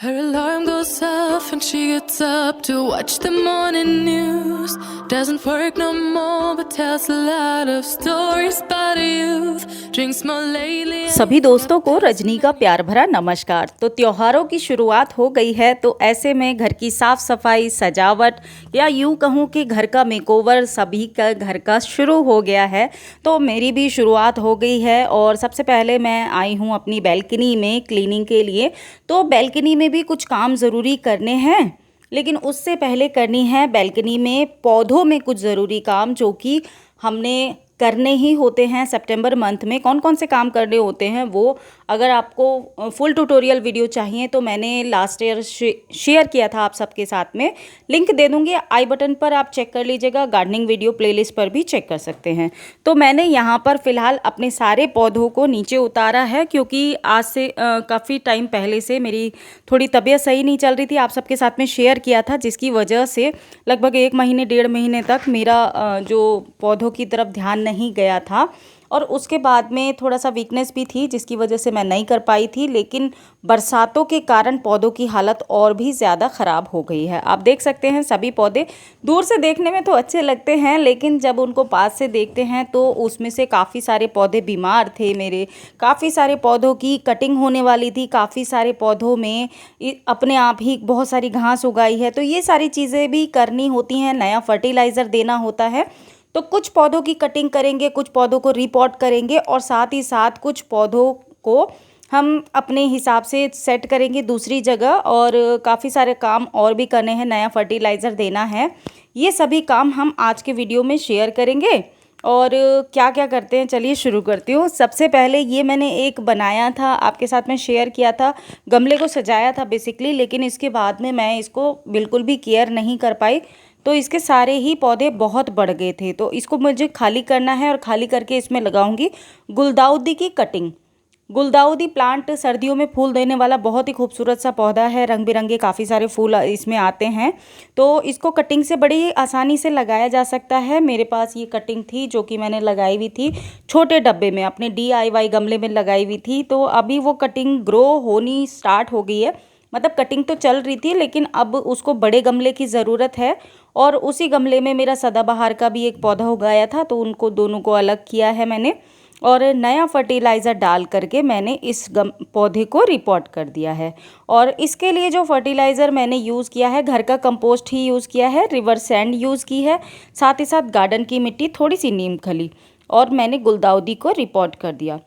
Her alarm goes off and she gets up to watch the morning news. Doesn't work no more but tells a lot of stories about her youth. Drinks more lately. सभी दोस्तों को रजनी का प्यार भरा नमस्कार। तो त्योहारों की शुरुआत हो गई है, तो ऐसे में घर की साफ सफाई, सजावट या यूं कहूं कि घर का मेकओवर सभी का घर का शुरू हो गया है। तो मेरी भी शुरुआत हो गई है और सबसे पहले मैं आई हूं अपनी बैल्कनी में क्लीनिंग के लिए। तो बैल्कनी में भी कुछ काम ज़रूरी करने हैं, लेकिन उससे पहले करनी है बैल्कनी में पौधों में कुछ ज़रूरी काम जो कि हमने करने ही होते हैं। सितंबर मंथ में कौन कौन से काम करने होते हैं वो अगर आपको फुल ट्यूटोरियल वीडियो चाहिए तो मैंने लास्ट ईयर शेयर किया था आप सबके साथ में। लिंक दे दूँगी आई बटन पर, आप चेक कर लीजिएगा। गार्डनिंग वीडियो प्लेलिस्ट पर भी चेक कर सकते हैं। तो मैंने यहाँ पर फ़िलहाल अपने सारे पौधों को नीचे उतारा है, क्योंकि आज से काफ़ी टाइम पहले से मेरी थोड़ी तबीयत सही नहीं चल रही थी। आप सबके साथ में शेयर किया था, जिसकी वजह से लगभग 1 महीने 1.5 महीने तक मेरा जो पौधों की तरफ ध्यान नहीं गया था। और उसके बाद में थोड़ा सा वीकनेस भी थी, जिसकी वजह से मैं नहीं कर पाई थी। लेकिन बरसातों के कारण पौधों की हालत और भी ज़्यादा ख़राब हो गई है। आप देख सकते हैं सभी पौधे दूर से देखने में तो अच्छे लगते हैं, लेकिन जब उनको पास से देखते हैं तो उसमें से काफ़ी सारे पौधे बीमार थे मेरे। काफ़ी सारे पौधों की कटिंग होने वाली थी, काफ़ी सारे पौधों में अपने आप ही बहुत सारी घास उगाई है। तो ये सारी चीज़ें भी करनी होती हैं, नया फर्टिलाइज़र देना होता है। तो कुछ पौधों की कटिंग करेंगे, कुछ पौधों को रिपॉट करेंगे और साथ ही साथ कुछ पौधों को हम अपने हिसाब से सेट करेंगे दूसरी जगह। और काफ़ी सारे काम और भी करने हैं, नया फर्टिलाइज़र देना है। ये सभी काम हम आज के वीडियो में शेयर करेंगे। और क्या क्या करते हैं चलिए शुरू करती हूँ। सबसे पहले ये मैंने एक बनाया था, आपके साथ में शेयर किया था, गमले को सजाया था बेसिकली। लेकिन इसके बाद में मैं इसको बिल्कुल भी केयर नहीं कर पाई, तो इसके सारे ही पौधे बहुत बढ़ गए थे। तो इसको मुझे खाली करना है और खाली करके इसमें लगाऊंगी गुलदाउदी की कटिंग। गुलदाउदी प्लांट सर्दियों में फूल देने वाला बहुत ही खूबसूरत सा पौधा है। रंग बिरंगे काफ़ी सारे फूल इसमें आते हैं। तो इसको कटिंग से बड़ी ही आसानी से लगाया जा सकता है। मेरे पास ये कटिंग थी जो कि मैंने लगाई हुई थी छोटे डब्बे में, अपने DIY गमले में लगाई हुई थी। तो अभी वो कटिंग ग्रो होनी स्टार्ट हो गई है, मतलब कटिंग तो चल रही थी, लेकिन अब उसको बड़े गमले की ज़रूरत है। और उसी गमले में मेरा सदाबहार का भी एक पौधा उगाया था, तो उनको दोनों को अलग किया है मैंने। और नया फर्टिलाइज़र डाल करके मैंने इस पौधे को रिपॉट कर दिया है। और इसके लिए जो फर्टिलाइज़र मैंने यूज़ किया है, घर का कंपोस्ट ही यूज़ किया है, रिवर सैंड यूज़ की है, साथ ही साथ गार्डन की मिट्टी, थोड़ी सी नीम खली, और मैंने गुलदाउदी को रिपॉट कर दिया।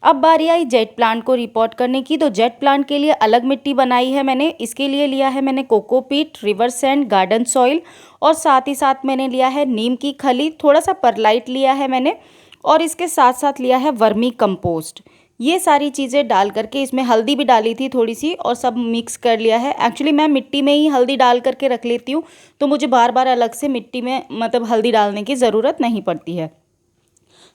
अब बारी आई जेट प्लांट को रिपोर्ट करने की। तो जेट प्लांट के लिए अलग मिट्टी बनाई है मैंने। इसके लिए लिया है मैंने cocopeat, river sand, garden soil, और साथ ही साथ मैंने लिया है नीम की खली, थोड़ा सा परलाइट लिया है मैंने, और इसके साथ साथ लिया है वर्मी कंपोस्ट। ये सारी चीज़ें डाल करके, इसमें हल्दी भी डाली थी थोड़ी सी, और सब मिक्स कर लिया है। एक्चुअली मैं मिट्टी में ही हल्दी डाल करके रख लेती हूँ, तो मुझे बार बार अलग से मिट्टी में मतलब हल्दी डालने की ज़रूरत नहीं पड़ती है।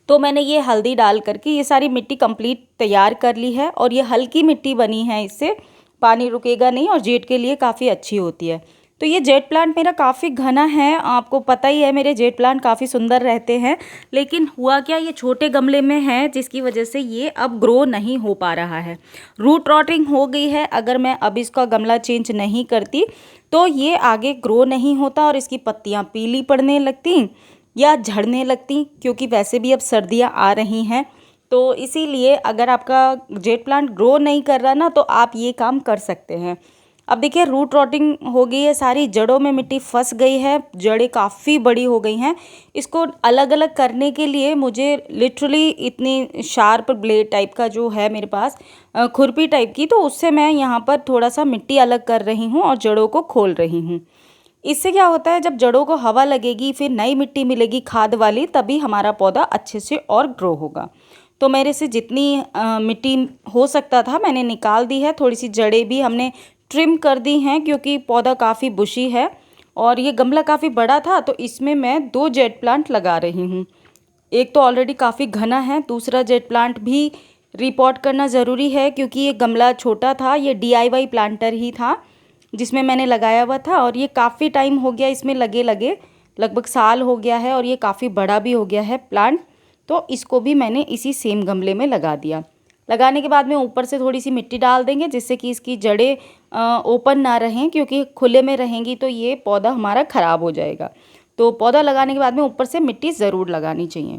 तो मैंने ये हल्दी डाल करके ये सारी मिट्टी कंप्लीट तैयार कर ली है। और ये हल्की मिट्टी बनी है, इससे पानी रुकेगा नहीं और जेट के लिए काफ़ी अच्छी होती है। तो ये जेट प्लांट मेरा काफ़ी घना है, आपको पता ही है मेरे जेट प्लांट काफ़ी सुंदर रहते हैं। लेकिन हुआ क्या, ये छोटे गमले में है, जिसकी वजह से ये अब ग्रो नहीं हो पा रहा है। रूट रॉटिंग हो गई है। अगर मैं अब इसका गमला चेंज नहीं करती तो ये आगे ग्रो नहीं होता और इसकी पत्तियाँ पीली पड़ने लगती या झड़ने लगती, क्योंकि वैसे भी अब सर्दियां आ रही हैं। तो इसीलिए अगर आपका जेट प्लांट ग्रो नहीं कर रहा ना, तो आप ये काम कर सकते हैं। अब देखिए रूट रॉटिंग हो गई है, सारी जड़ों में मिट्टी फंस गई है, जड़ें काफ़ी बड़ी हो गई हैं। इसको अलग अलग करने के लिए मुझे लिटरली इतनी शार्प ब्लेड टाइप का जो है मेरे पास, खुरपी टाइप की, तो उससे मैं यहाँ पर थोड़ा सा मिट्टी अलग कर रही हूँ और जड़ों को खोल रही हूँ। इससे क्या होता है, जब जड़ों को हवा लगेगी, फिर नई मिट्टी मिलेगी खाद वाली, तभी हमारा पौधा अच्छे से और ग्रो होगा। तो मेरे से जितनी मिट्टी हो सकता था मैंने निकाल दी है। थोड़ी सी जड़ें भी हमने ट्रिम कर दी हैं, क्योंकि पौधा काफ़ी बुशी है और ये गमला काफ़ी बड़ा था। तो इसमें मैं 2 जेट प्लांट लगा रही हूँ। एक तो ऑलरेडी काफ़ी घना है, दूसरा जेट प्लांट भी रिपोर्ट करना ज़रूरी है, क्योंकि ये गमला छोटा था, ये DIY प्लांटर ही था जिसमें मैंने लगाया हुआ था। और ये काफ़ी टाइम हो गया इसमें लगे लगे, लगभग साल हो गया है, और ये काफ़ी बड़ा भी हो गया है प्लांट। तो इसको भी मैंने इसी सेम गमले में लगा दिया। लगाने के बाद में ऊपर से थोड़ी सी मिट्टी डाल देंगे, जिससे कि इसकी जड़ें ओपन ना रहें, क्योंकि खुले में रहेंगी तो ये पौधा हमारा ख़राब हो जाएगा। तो पौधा लगाने के बाद में ऊपर से मिट्टी ज़रूर लगानी चाहिए।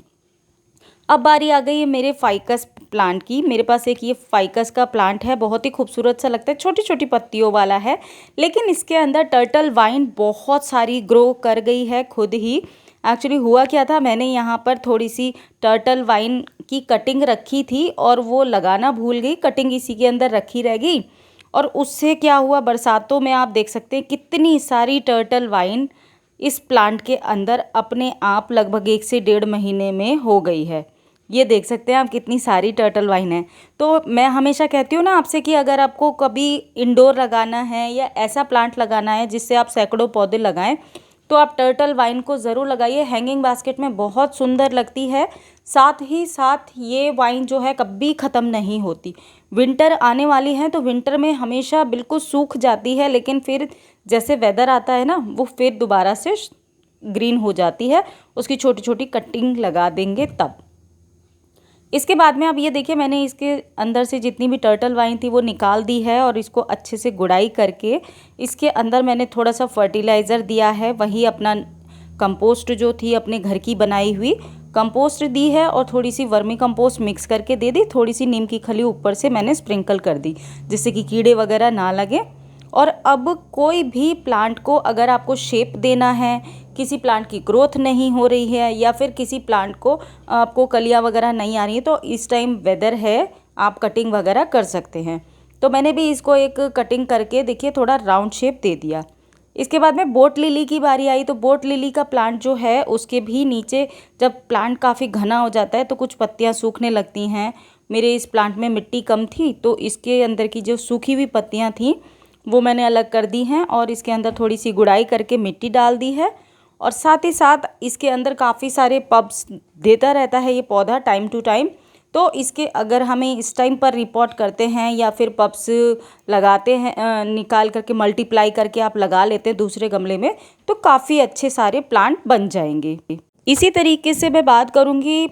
अब बारी आ गई है मेरे फाइकस प्लांट की। मेरे पास एक ये फाइकस का प्लांट है, बहुत ही खूबसूरत सा लगता है, छोटी छोटी पत्तियों वाला है, लेकिन इसके अंदर टर्टल वाइन बहुत सारी ग्रो कर गई है खुद ही। एक्चुअली हुआ क्या था, मैंने यहाँ पर थोड़ी सी टर्टल वाइन की कटिंग रखी थी और वो लगाना भूल गई, कटिंग इसी के अंदर रखी रह गई, और उससे क्या हुआ, बरसातों में आप देख सकते हैं कितनी सारी टर्टल वाइन इस प्लांट के अंदर अपने आप लगभग 1 से 1.5 महीने में हो गई है। ये देख सकते हैं आप कितनी सारी टर्टल वाइन है। तो मैं हमेशा कहती हूँ ना आपसे कि अगर आपको कभी इंडोर लगाना है या ऐसा प्लांट लगाना है जिससे आप सैकड़ों पौधे लगाएं, तो आप टर्टल वाइन को ज़रूर लगाइए। हैंगिंग बास्केट में बहुत सुंदर लगती है, साथ ही साथ ये वाइन जो है कभी ख़त्म नहीं होती। विंटर आने वाली है तो विंटर में हमेशा बिल्कुल सूख जाती है, लेकिन फिर जैसे वेदर आता है ना, वो फिर दोबारा से ग्रीन हो जाती है। उसकी छोटी छोटी कटिंग लगा देंगे तब। इसके बाद में अब ये देखिए, मैंने इसके अंदर से जितनी भी टर्टल वाइन थी वो निकाल दी है और इसको अच्छे से गुड़ाई करके इसके अंदर मैंने थोड़ा सा फर्टिलाइज़र दिया है, वही अपना कंपोस्ट जो थी अपने घर की बनाई हुई कंपोस्ट दी है, और थोड़ी सी वर्मी कंपोस्ट मिक्स करके दे दी। थोड़ी सी नीम की खली ऊपर से मैंने स्प्रिंकल कर दी जिससे कि कीड़े वगैरह ना लगे। और अब कोई भी प्लांट को अगर आपको शेप देना है, किसी प्लांट की ग्रोथ नहीं हो रही है या फिर किसी प्लांट को आपको कलियां वगैरह नहीं आ रही है, तो इस टाइम वेदर है, आप कटिंग वगैरह कर सकते हैं। तो मैंने भी इसको एक कटिंग करके देखिए थोड़ा राउंड शेप दे दिया। इसके बाद में बोट लिली की बारी आई, तो बोट लिली का प्लांट जो है उसके भी नीचे जब प्लांट काफ़ी घना हो जाता है तो कुछ पत्तियां सूखने लगती हैं। मेरे इस प्लांट में मिट्टी कम थी तो इसके अंदर की जो सूखी हुई पत्तियां थीं वो मैंने अलग कर दी हैं और इसके अंदर थोड़ी सी गुड़ाई करके मिट्टी डाल दी है। और साथ ही साथ इसके अंदर काफ़ी सारे पब्स देता रहता है ये पौधा टाइम टू टाइम। तो इसके अगर हमें इस टाइम पर रिपोर्ट करते हैं या फिर पब्स लगाते हैं, निकाल करके मल्टीप्लाई करके आप लगा लेते हैं दूसरे गमले में, तो काफ़ी अच्छे सारे प्लांट बन जाएंगे। इसी तरीके से मैं बात करूँगी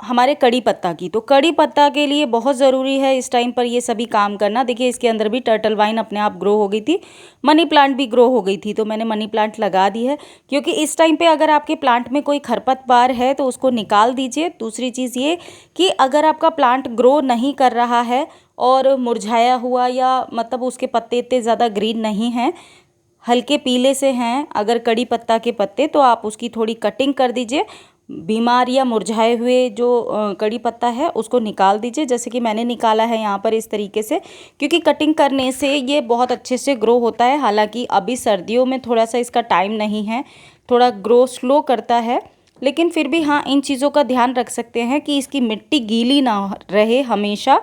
हमारे कड़ी पत्ता की। तो कड़ी पत्ता के लिए बहुत ज़रूरी है इस टाइम पर ये सभी काम करना। देखिए इसके अंदर भी टर्टल वाइन अपने आप ग्रो हो गई थी, मनी प्लांट भी ग्रो हो गई थी, तो मैंने मनी प्लांट लगा दी है। क्योंकि इस टाइम पे अगर आपके प्लांट में कोई खरपतवार है तो उसको निकाल दीजिए। दूसरी चीज़ ये कि अगर आपका प्लांट ग्रो नहीं कर रहा है और मुरझाया हुआ, या मतलब उसके पत्ते इतने ज़्यादा ग्रीन नहीं हैं, हल्के पीले से हैं अगर कड़ी पत्ता के पत्ते, तो आप उसकी थोड़ी कटिंग कर दीजिए। बीमार या मुरझाए हुए जो कड़ी पत्ता है उसको निकाल दीजिए, जैसे कि मैंने निकाला है यहाँ पर इस तरीके से, क्योंकि कटिंग करने से ये बहुत अच्छे से ग्रो होता है। हालांकि अभी सर्दियों में थोड़ा सा इसका टाइम नहीं है, थोड़ा ग्रो स्लो करता है, लेकिन फिर भी हाँ इन चीज़ों का ध्यान रख सकते हैं कि इसकी मिट्टी गीली ना रहे, हमेशा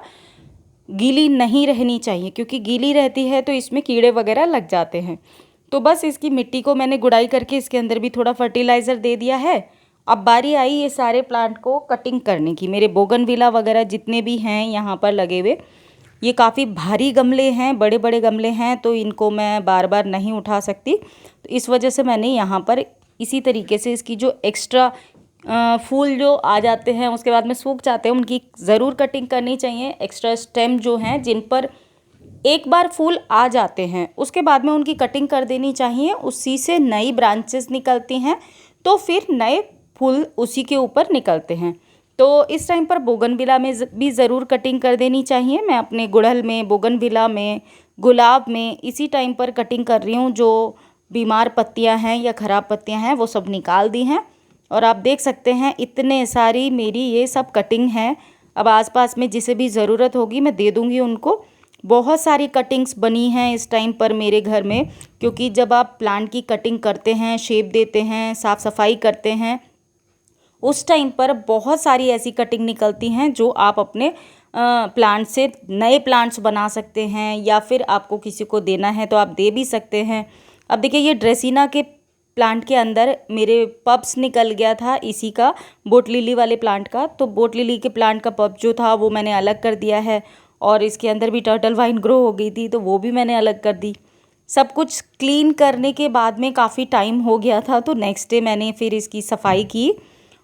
गीली नहीं रहनी चाहिए, क्योंकि गीली रहती है तो इसमें कीड़े वगैरह लग जाते हैं। तो बस इसकी मिट्टी को मैंने गुड़ाई करके इसके अंदर भी थोड़ा फर्टिलाइज़र दे दिया है। अब बारी आई ये सारे प्लांट को कटिंग करने की। मेरे बोगनविला वगैरह जितने भी हैं यहाँ पर लगे हुए, ये काफ़ी भारी गमले हैं, बड़े बड़े गमले हैं, तो इनको मैं बार बार नहीं उठा सकती, तो इस वजह से मैंने यहाँ पर इसी तरीके से इसकी जो एक्स्ट्रा फूल जो आ जाते हैं उसके बाद में सूख जाते हैं, उनकी ज़रूर कटिंग करनी चाहिए। एक्स्ट्रा स्टेम जो हैं जिन पर एक बार फूल आ जाते हैं उसके बाद में उनकी कटिंग कर देनी चाहिए, उसी से नई ब्रांचेस निकलती हैं, तो फिर नए फूल उसी के ऊपर निकलते हैं। तो इस टाइम पर बोगनविला में भी ज़रूर कटिंग कर देनी चाहिए। मैं अपने गुड़हल में, बोगनविला में, गुलाब में इसी टाइम पर कटिंग कर रही हूँ। जो बीमार पत्तियाँ हैं या ख़राब पत्तियाँ हैं वो सब निकाल दी हैं, और आप देख सकते हैं इतने सारी मेरी ये सब कटिंग है। अब आसपास में जिसे भी ज़रूरत होगी मैं दे दूँगी उनको। बहुत सारी कटिंग्स बनी हैं इस टाइम पर मेरे घर में, क्योंकि जब आप प्लांट की कटिंग करते हैं, शेप देते हैं, साफ़ सफाई करते हैं, उस टाइम पर बहुत सारी ऐसी कटिंग निकलती हैं जो आप अपने प्लांट से नए प्लांट्स बना सकते हैं, या फिर आपको किसी को देना है तो आप दे भी सकते हैं। अब देखिए ये ड्रेसिना के प्लांट के अंदर मेरे पब्स निकल गया था इसी का, बोट लिली वाले प्लांट का। तो बोट लिली के प्लांट का पब जो था वो मैंने अलग कर दिया है, और इसके अंदर भी टर्टल वाइन ग्रो हो गई थी तो वो भी मैंने अलग कर दी। सब कुछ क्लीन करने के बाद में काफ़ी टाइम हो गया था, तो नेक्स्ट डे मैंने फिर इसकी सफाई की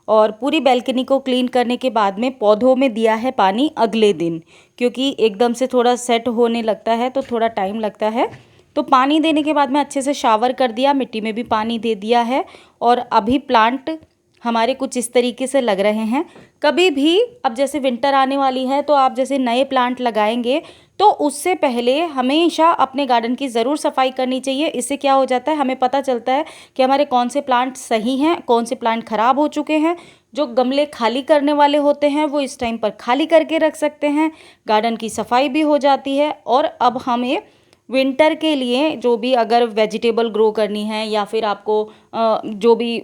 और पूरी बैल्कनी को क्लीन करने के बाद में पौधों में दिया है पानी अगले दिन, क्योंकि एकदम से थोड़ा सेट होने लगता है तो थोड़ा टाइम लगता है। तो पानी देने के बाद में अच्छे से शावर कर दिया, मिट्टी में भी पानी दे दिया है और अभी प्लांट हमारे कुछ इस तरीके से लग रहे हैं। कभी भी अब जैसे विंटर आने वाली है तो आप जैसे नए प्लांट लगाएंगे तो उससे पहले हमेशा अपने गार्डन की ज़रूर सफाई करनी चाहिए। इससे क्या हो जाता है, हमें पता चलता है कि हमारे कौन से प्लांट सही हैं, कौन से प्लांट ख़राब हो चुके हैं। जो गमले खाली करने वाले होते हैं वो इस टाइम पर खाली करके रख सकते हैं, गार्डन की सफाई भी हो जाती है। और अब हमें विंटर के लिए जो भी अगर वेजिटेबल ग्रो करनी है या फिर आपको जो भी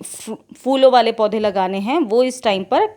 फूलों वाले पौधे लगाने हैं वो इस टाइम पर,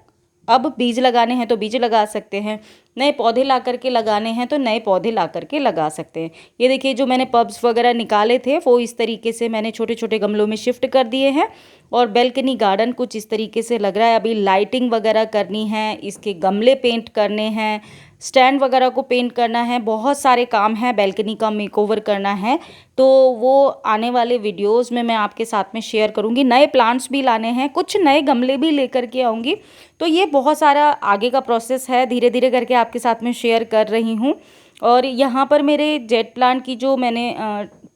अब बीज लगाने हैं तो बीज लगा सकते हैं, नए पौधे ला करके लगाने हैं तो नए पौधे ला करके लगा सकते हैं। ये देखिए जो मैंने पब्स वगैरह निकाले थे वो इस तरीके से मैंने छोटे छोटे गमलों में शिफ्ट कर दिए हैं और बैल्कनी गार्डन कुछ इस तरीके से लग रहा है। अभी लाइटिंग वगैरह करनी है, इसके गमले पेंट करने हैं, स्टैंड वगैरह को पेंट करना है, बहुत सारे काम हैं, बैल्कनी का मेकओवर करना है। तो वो आने वाले वीडियोस में मैं आपके साथ में शेयर करूंगी। नए प्लांट्स भी लाने हैं, कुछ नए गमले भी लेकर के आऊँगी। तो ये बहुत सारा आगे का प्रोसेस है, धीरे धीरे करके आपके साथ में शेयर कर रही हूँ। और यहाँ पर मेरे जेट प्लांट की जो मैंने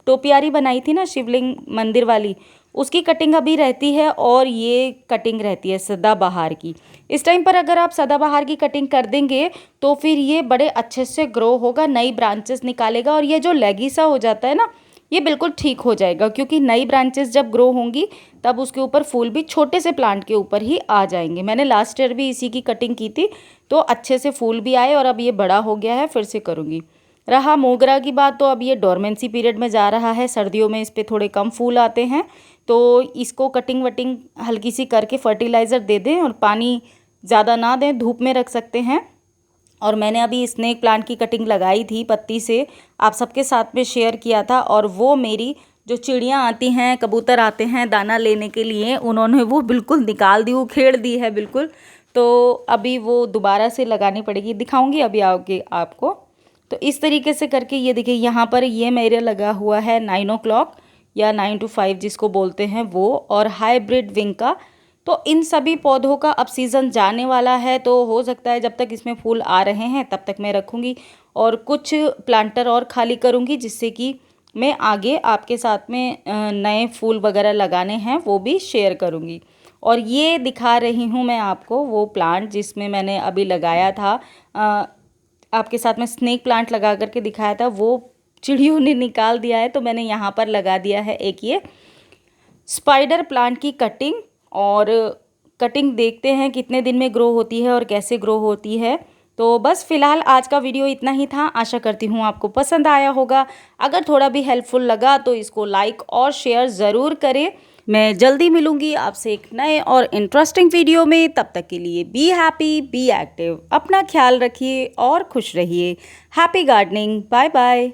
टोपियारी बनाई थी ना शिवलिंग मंदिर वाली, उसकी कटिंग अभी रहती है और ये कटिंग रहती है सदाबहार की। इस टाइम पर अगर आप सदाबहार की कटिंग कर देंगे तो फिर ये बड़े अच्छे से ग्रो होगा, नई ब्रांचेस निकालेगा और ये जो लेगी सा हो जाता है ना, ये बिल्कुल ठीक हो जाएगा। क्योंकि नई ब्रांचेस जब ग्रो होंगी तब उसके ऊपर फूल भी छोटे से प्लांट के ऊपर ही आ जाएंगे। मैंने लास्ट ईयर भी इसी की कटिंग की थी तो अच्छे से फूल भी आए और अब ये बड़ा हो गया है, फिर से करूँगी। रहा मोगरा की बात, तो अब ये डोरमेंसी पीरियड में जा रहा है, सर्दियों में इस पर थोड़े कम फूल आते हैं। तो इसको कटिंग वटिंग हल्की सी करके फर्टिलाइज़र दे दें और पानी ज़्यादा ना दें, धूप में रख सकते हैं। और मैंने अभी स्नेक प्लांट की कटिंग लगाई थी पत्ती से, आप सबके साथ में शेयर किया था। और वो मेरी जो चिड़ियाँ आती हैं, कबूतर आते हैं दाना लेने के लिए, उन्होंने वो बिल्कुल निकाल दी, उखेड़ दी है बिल्कुल। तो अभी वो दोबारा से लगानी पड़ेगी, दिखाऊंगी अभी आगे आपको। तो इस तरीके से करके ये देखिए यहाँ पर ये मेरे लगा हुआ है 9 o'clock या 9 to 5 जिसको बोलते हैं वो, और हाइब्रिड विंग का। तो इन सभी पौधों का अब सीज़न जाने वाला है, तो हो सकता है जब तक इसमें फूल आ रहे हैं तब तक मैं रखूँगी और कुछ प्लांटर और खाली करूँगी, जिससे कि मैं आगे आपके साथ में नए फूल वगैरह लगाने हैं वो भी शेयर करूँगी। और ये दिखा रही हूँ मैं आपको वो प्लांट जिसमें मैंने अभी लगाया था, आपके साथ में स्नेक प्लांट लगा करके दिखाया था, वो चिड़ियों ने निकाल दिया है। तो मैंने यहाँ पर लगा दिया है एक ये स्पाइडर प्लांट की कटिंग, और कटिंग देखते हैं कितने दिन में ग्रो होती है और कैसे ग्रो होती है। तो बस फिलहाल आज का वीडियो इतना ही था, आशा करती हूँ आपको पसंद आया होगा। अगर थोड़ा भी हेल्पफुल लगा तो इसको लाइक और शेयर ज़रूर करें। मैं जल्दी मिलूंगी आपसे एक नए और इंटरेस्टिंग वीडियो में, तब तक के लिए बी हैप्पी, बी एक्टिव, अपना ख्याल रखिए और खुश रहिए। Happy gardening, bye bye.